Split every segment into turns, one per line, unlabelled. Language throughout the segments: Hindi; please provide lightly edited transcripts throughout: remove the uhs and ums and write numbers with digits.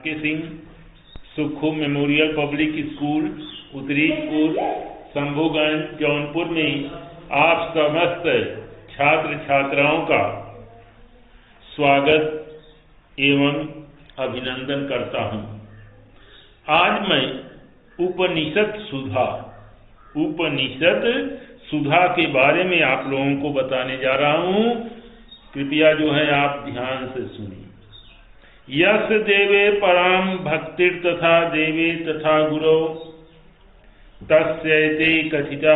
के Singh, Sukho memorial public school, Uttaripur, Shambhuganj, Jaunpur में आप समस्त छात्र छात्राओं का स्वागत एवं अभिनंदन करता हूं। आज मैं उपनिषद सुधा के बारे में आप लोगों को बताने जा रहा हूं। कृपया जो है आप ध्यान से सुनिए। यस देवे पराम भक्तिर तथा देवे तथा गुरौ तस्यैते कथिता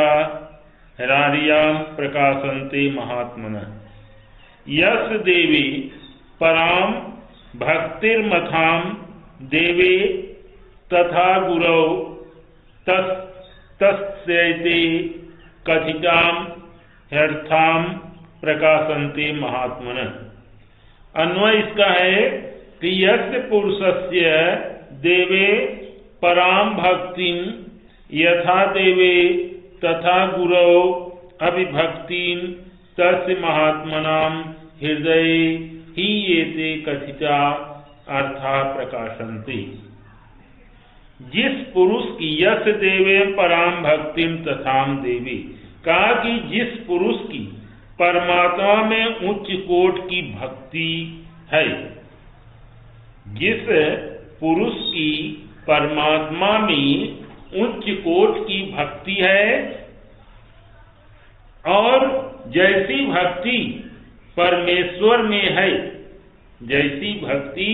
हरार्यां प्रकाशन्ते महात्मनः। यस देवे पराम भक्तिर्मथां देवे तथा गुरौ तस्यैते कथितां ह्यर्थां प्रकाशन्ते महात्मनः। अन्वय इसका है कि यस्य पुरुषस्य देवे पराम भक्तिं यथा देवे तथा गुरौ अभिभक्तिं तस्य महात्मनां हृदये ही एते कथिता अर्था प्रकाशन्ते। जिस पुरुष की यस देवे पराम भक्तिं तथाम देवी, कहा कि जिस पुरुष की परमात्मा में उच्च कोट की भक्ति है, जिस पुरुष की परमात्मा में उच्च कोट की भक्ति है और जैसी भक्ति परमेश्वर में है, जैसी भक्ति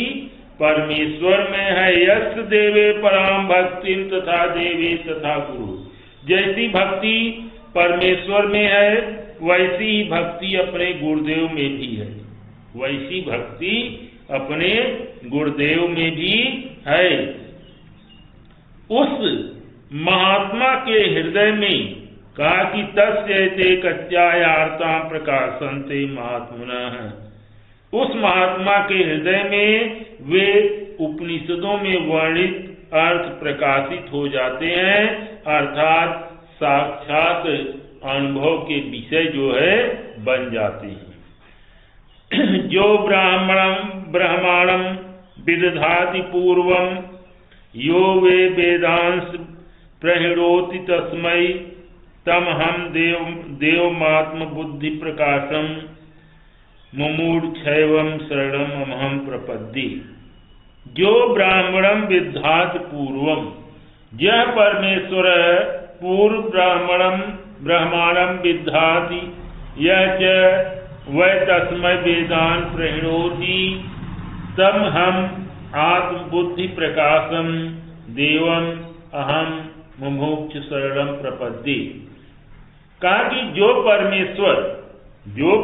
परमेश्वर में है, यस देवे पराम भक्ति तथा देवे तथा गुरु, जैसी भक्ति परमेश्वर में है वैसी भक्ति अपने गुरुदेव में भी है, वैसी भक्ति अपने गुरुदेव में भी है। उस महात्मा के हृदय में कहा कि तस्यैते कथ्यायार्तां प्रकाशन्ते महात्मनः। उस महात्मा के हृदय में वे उपनिषदों में वर्णित अर्थ प्रकाशित हो जाते हैं, अर्थात साक्षात अनुभव के विषय जो है बन जाते हैं। जो ब्रह्मांडं विदधाति पूर्वं यो वे वेदांस प्रहिणोति तस्मै तमहं देवमात्म बुद्धि प्रकाशम मुमूढ़ैवं शरणम अहं प्रपद्ये। जो ब्राह्मणं विदधाति पूर्वं, यह परमेश्वर पूर्व ब्रह्मांडं विदधाति यह च वै तस्मै वेदान प्रहिणोति तम हम आत्मबुद्धि प्रकाशम देवम अहम मुमुक्ष शरणम प्रपद्ये। कहा कि जो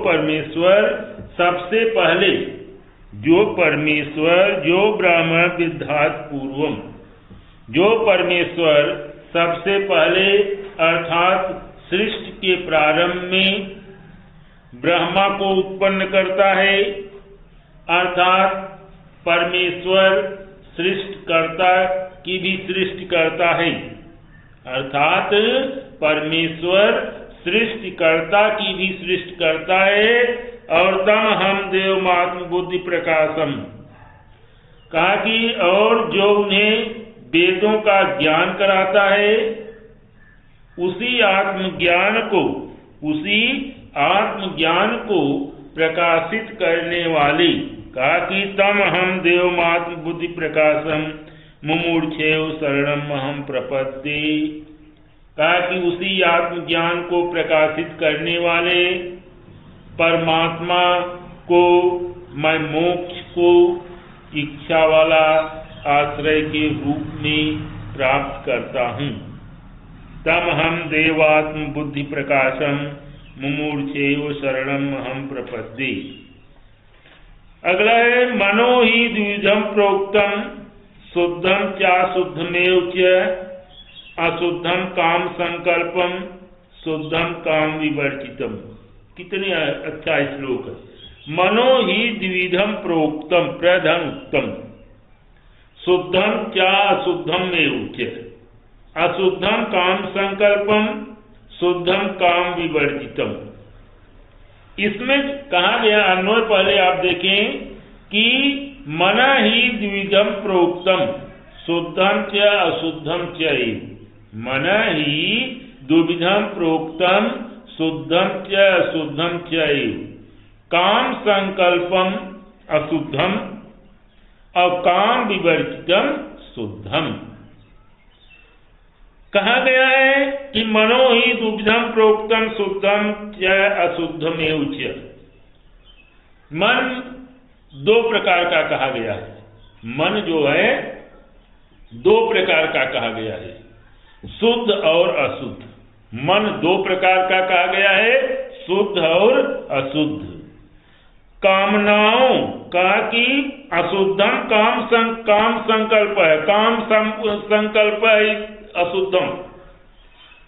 परमेश्वर सबसे पहले, जो ब्राह्मण विदधात पूर्वम, जो परमेश्वर सबसे पहले अर्थात सृष्टि के प्रारंभ में ब्रह्मा को उत्पन्न करता है, अर्थात परमेश्वर सृष्टिकर्ता की भी सृष्टि करता है, अर्थात परमेश्वर सृष्टिकर्ता की भी सृष्टि करता है। और तम हम देवमात्म बुद्धि प्रकाशम, कहा कि और जो उन्हें वेदों का ज्ञान कराता है, उसी आत्मज्ञान को प्रकाशित करने वाली, कहा कि तम हम देवमात्म बुद्धि प्रकाशम मुमूढ़ैव शरणम अहं प्रपद्ये। कहा कि उसी आत्मज्ञान को प्रकाशित करने वाले परमात्मा को मैं मोक्ष को इच्छा वाला आश्रय के रूप में प्राप्त करता हूँ। तम हम देवात्म बुद्धि प्रकाशम मुमूढ़ैव शरणम अहं प्रपद्ये। अगला है मनो ही द्विविधम प्रोक्तम शुद्धम चाशुद्धमेव च अशुद्धम काम संकल्पम शुद्धम काम विवर्जितम। कितने अच्छा श्लोक है। मनो ही द्विविधम प्रोक्तम प्रधन उत्तम शुद्धम च अशुद्धमेव च अशुद्धम काम संकल्पम शुद्धम काम विवर्जितम। इसमें कहा गया अन्वय पहले आप देखें कि मन ही द्विविधम प्रोक्तम शुद्धम च अशुद्धम च। मन ही द्विविधम प्रोक्तम शुद्धम च अशुद्धम च। काम संकल्पम अशुद्धम और काम विवर्जितम शुद्धम। कहा गया है कि मनो ही द्विविधम प्रोक्तम शुद्धम च अशुद्धमेव च। मन दो प्रकार का कहा गया है। मन जो है दो प्रकार का कहा गया है, शुद्ध और अशुद्ध। मन दो प्रकार का कहा गया है, शुद्ध और अशुद्ध। कामनाओं का कि अशुद्धम काम संकल्प है, संकल्प है अशुद्धम।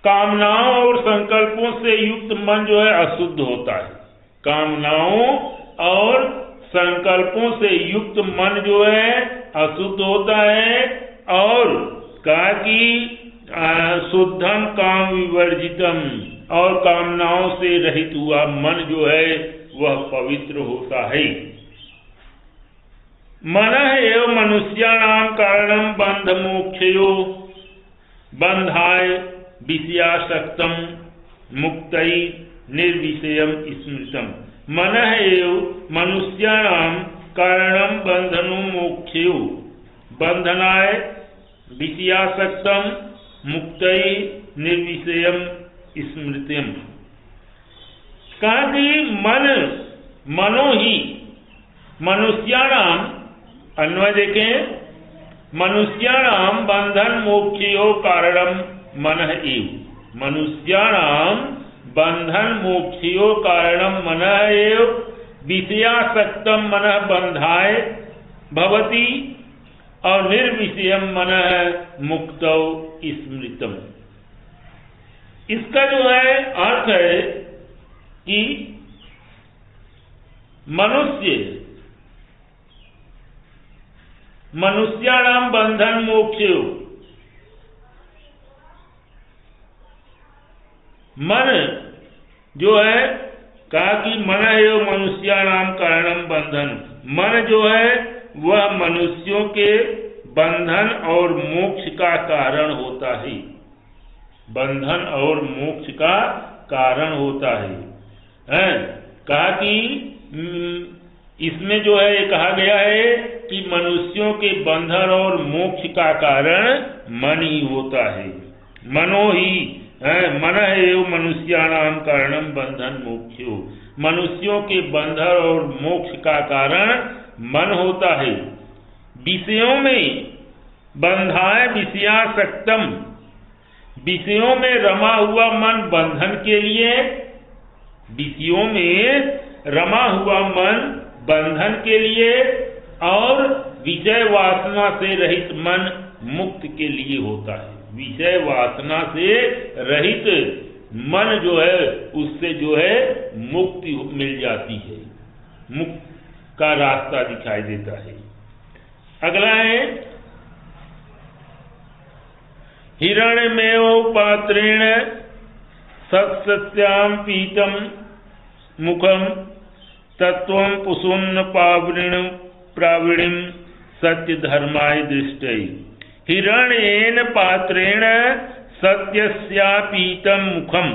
कामनाओं और संकल्पों से युक्त मन जो है अशुद्ध होता है। कामनाओं और संकल्पों से युक्त मन जो है अशुद्ध होता है। और कहा कि शुद्धम काम विवर्जितम, और कामनाओं से रहित हुआ मन जो है वह पवित्र होता है। मन एवं मनुष्याणाम कारणम बंध मोक्षयो बंधाय विषयासक्तम मुक्तै निर्विषयम स्मृतम। मन एवं मनुष्याणाम कारणम बंधनो मोक्षयो बंधनाय विषयासक्तम मुक्तै निर्विषयम स्मृतिम। कहा कि मनो ही मनुष्याणाम, अन्वय देखें, मनुष्याणाम बंधन मोक्षयो कारणम मन एव। मनुष्याणाम बंधन मोक्षयो कारणम मन एव विषयासक्तम मन बंधाय भवति और निर्विषयम मन मुक्तौ स्मृतम। इसका जो है अर्थ है कि मनुष्याणाम बंधन मोक्षयो, मन जो है, कहा कि मन एवं मनुष्याणाम कारणम बंधन, मन जो है वह मनुष्यों के बंधन और मोक्ष का कारण होता है। बंधन और मोक्ष का कारण होता है। कहा कि इसमें जो है कहा गया है कि मनुष्यों के बंधन और मोक्ष का कारण मन ही होता है। मनो ही मन एवं मनुष्याणाम कारणम बंधन मोक्षो, मनुष्यों के बंधन और मोक्ष का कारण मन होता है। विषयों में बंधाए विषयासक्तम, विषयों में रमा हुआ मन बंधन के लिए, विषयों में रमा हुआ मन बंधन के लिए, और विषय वासना से रहित मन मुक्त के लिए होता है। विषय वासना से रहित मन जो है उससे जो है मुक्ति मिल जाती है, मुक्त का रास्ता दिखाई देता है। अगला है हिरण्यमेव पात्रेण सत्सत्याम पीतम मुखम तत्वं पुसुन्न प्राविणिम सत्य धर्माय दृष्टै। हिरण्येन पात्रेण सत्यस्यापीतम मुखम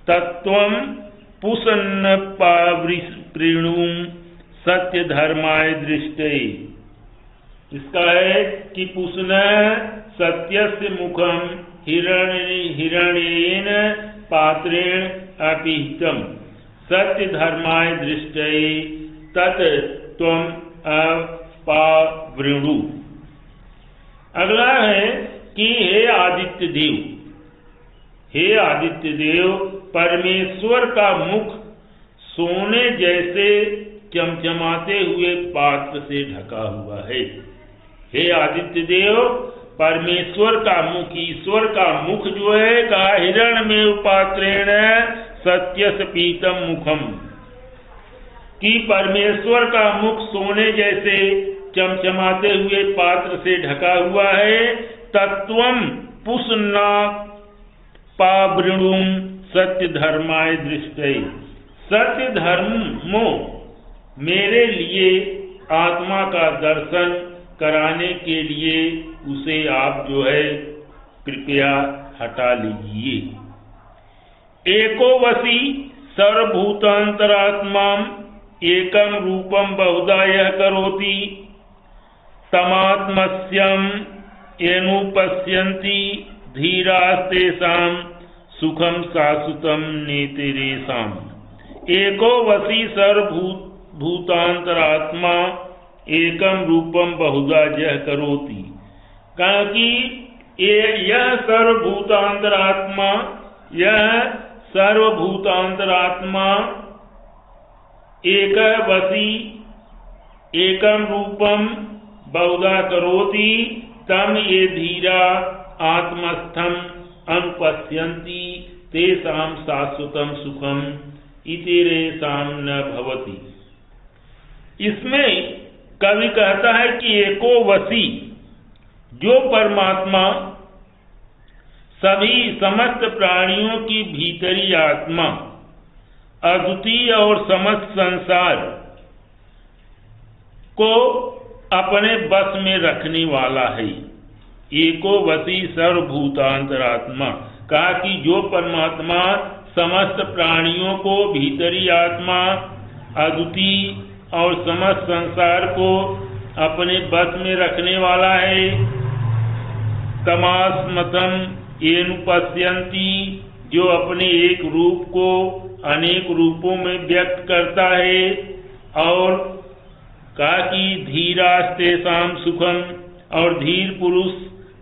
तत्वं पुसन्न प्राविणिम सत्य धर्माय दृष्टै। इसका है कि पुसन्न सत्यस्य मुखम हिरण्येन पात्रेण अपीतम सत्य धर्माय दृष्टै तत् त्वं अपावृणु। अगला है कि हे आदित्य देव, हे आदित्य देव, परमेश्वर का मुख सोने जैसे चमचमाते हुए पात्र से ढका हुआ है। हे आदित्य देव, परमेश्वर का मुख, ईश्वर का मुख जो है कहा हिरण्यमेव पात्रेण सत्यस पीतम मुखम, कि परमेश्वर का मुख सोने जैसे चमचमाते हुए पात्र से ढका हुआ है। तत्वम पुष्णा पावृणुम सत्य धर्माय दृष्टै। सत्य धर्मो मेरे लिए आत्मा का दर्शन कराने के लिए उसे आप जो है कृपया हटा लीजिए। एको वसी सर्वभूतांतरात्मा एकम रूपम बहुधा यह करोति तमात्मस्यम येनुपश्यन्ति धीरास्तेषां सुखम शाश्वतम नेतिरेषाम्। एको वसी सर्वभूतांतरात्मा एकम रूपम बहुधा यह करोति। कहा कि यह सर्वभूतांतरात्मा, यह सर्वभूतांतरात्मा एक वसी एकम रूपम बहुधा करोति तम ये धीरा आत्मस्थम अनुपश्यन्ति तेषां शाश्वतम सुखम इतरेषां न भवति। इसमें कवि कहता है कि एको वसी, जो परमात्मा सभी समस्त प्राणियों की भीतरी आत्मा, अद्वितीय और समस्त संसार को अपने बस में रखने वाला है। एको वसी सर्वभूतांतरात्मा, कहा कि जो परमात्मा समस्त प्राणियों को भीतरी आत्मा, अद्वितीय और समस्त संसार को अपने बस में रखने वाला है। तमास्मतम येनुपश्यन्ति, जो अपने एक रूप को अनेक रूपों में व्यक्त करता है। और कहा कि धीरास्तेषां सुखम, और धीर पुरुष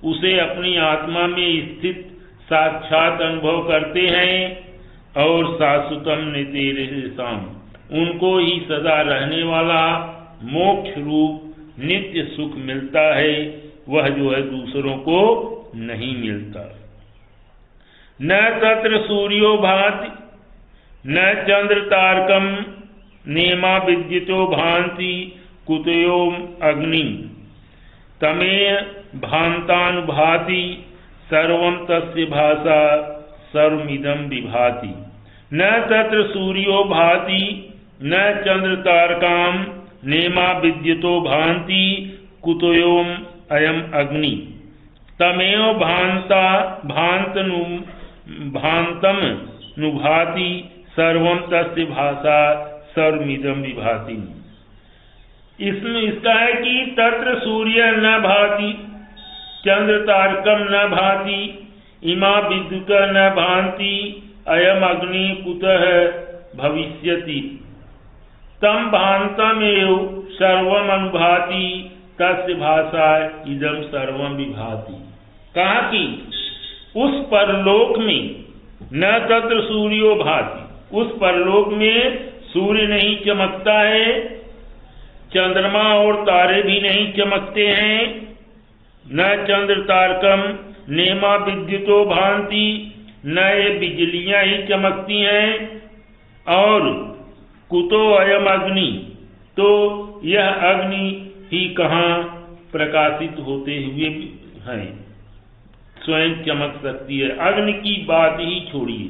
उसे अपनी आत्मा में स्थित साक्षात अनुभव करते हैं। और शाश्वतम नेतिरेषां, उनको ही सदा रहने वाला मोक्ष रूप नित्य सुख मिलता है, वह जो है दूसरों को नहीं मिलता। न तत्र सूर्यो भाति न चंद्र तारकम नेमा विद्युतो भांति कुतयो अग्नि तमेय भांतानुभाति सर्वं तस्य भाषा सर्वमिदं विभाति। न तत्र सूर्यो भाति न चंद्र तारकाम नेमा विद्युतो भांति कुतोयोम अयम अग्नि तमेव भांतम नुभाति सर्वं तस्य भाषा सर्वमिदं विभाति। इसमें इसका है कि तत्र सूर्य न भाति चंद्र तारकम न भाति इमा विद्युत न भांति अयम अग्नि कुतः भविष्यति तम भांतमेव सर्वम अनुभाति तस्य भाषा इदम सर्वम विभाति। कहा कि उस परलोक में न तत्र सूर्यो भाति, उस परलोक में सूर्य नहीं चमकता है, चंद्रमा और तारे भी नहीं चमकते हैं। न चंद्र तारकम नेमा विद्युतो भांति, न ये बिजलियां ही चमकती हैं। और कुतो अयम अग्नि, तो यह अग्नि ही कहाँ प्रकाशित होते हुए हैं, स्वयं चमक सकती है। अग्नि की बात ही छोड़िए,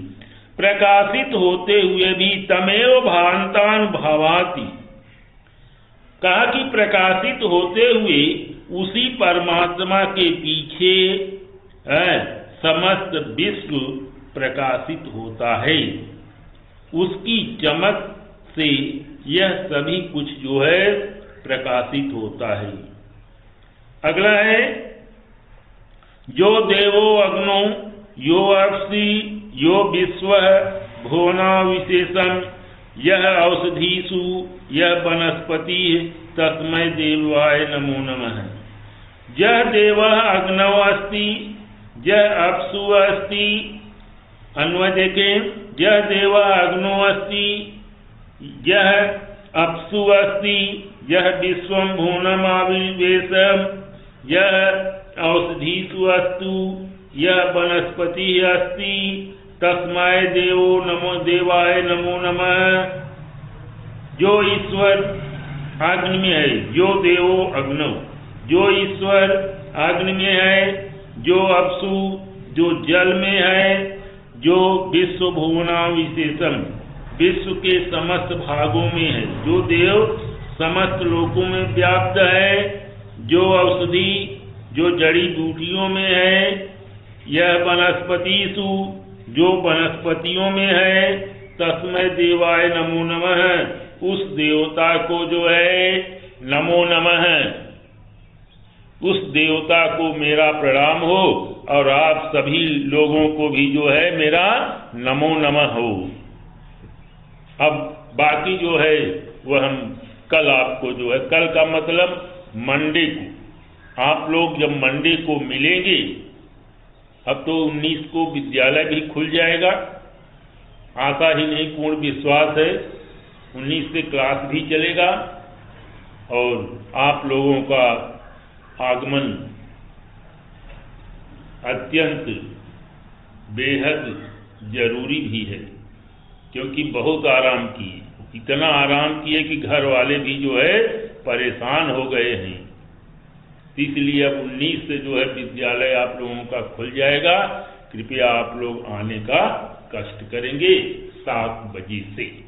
प्रकाशित होते हुए भी तमेव भांतान भवाति। कहा कि प्रकाशित होते हुए उसी परमात्मा के पीछे समस्त विश्व प्रकाशित होता है। उसकी चमक से यह सभी कुछ जो है प्रकाशित होता है। अगला है जो देवो अग्नो यो अक्षि यो विश्व भुवना विशेषम यह औषधीषु यह वनस्पति तस्मै देवाय नमो नमः। यह देव अग्नौ अस्ति यह अप्सु अस्ति। अन्वय देखें, यह देव अग्नो अस्ति यह अप्सु अस्ति यह विश्वम भुवनम आविर्वेशम यह औषधीषु अस्तु यह वनस्पति अस्ति तस्मै देवो नमो देवाय नमो नमः। जो ईश्वर अग्नि में है, जो देवो अग्नो, जो ईश्वर अग्नि में है, जो अप्सु जो जल में है, जो विश्व भुवना विशेषम विश्व के समस्त भागों में है, जो देव समस्त लोकों में व्याप्त है। जो औषधि जो जड़ी बूटियों में है, यह वनस्पतिषु जो वनस्पतियों में है, तस्मै देवाय नमो नमः, उस देवता को जो है नमो नमः, उस देवता को मेरा प्रणाम हो और आप सभी लोगों को भी जो है मेरा नमो नमः हो। अब बाकी जो है वह हम कल आपको जो है, कल का मतलब मंडे को, आप लोग जब मंडे को मिलेंगे, अब तो 19 को विद्यालय भी खुल जाएगा, आशा ही नहीं पूर्ण विश्वास है 19 से क्लास भी चलेगा और आप लोगों का आगमन अत्यंत बेहद जरूरी भी है, क्योंकि बहुत आराम किए, इतना आराम किए कि घर वाले भी जो है परेशान हो गए हैं। इसलिए अब 19 से जो है विद्यालय आप लोगों का खुल जाएगा। कृपया आप लोग आने का कष्ट करेंगे 7 बजे से।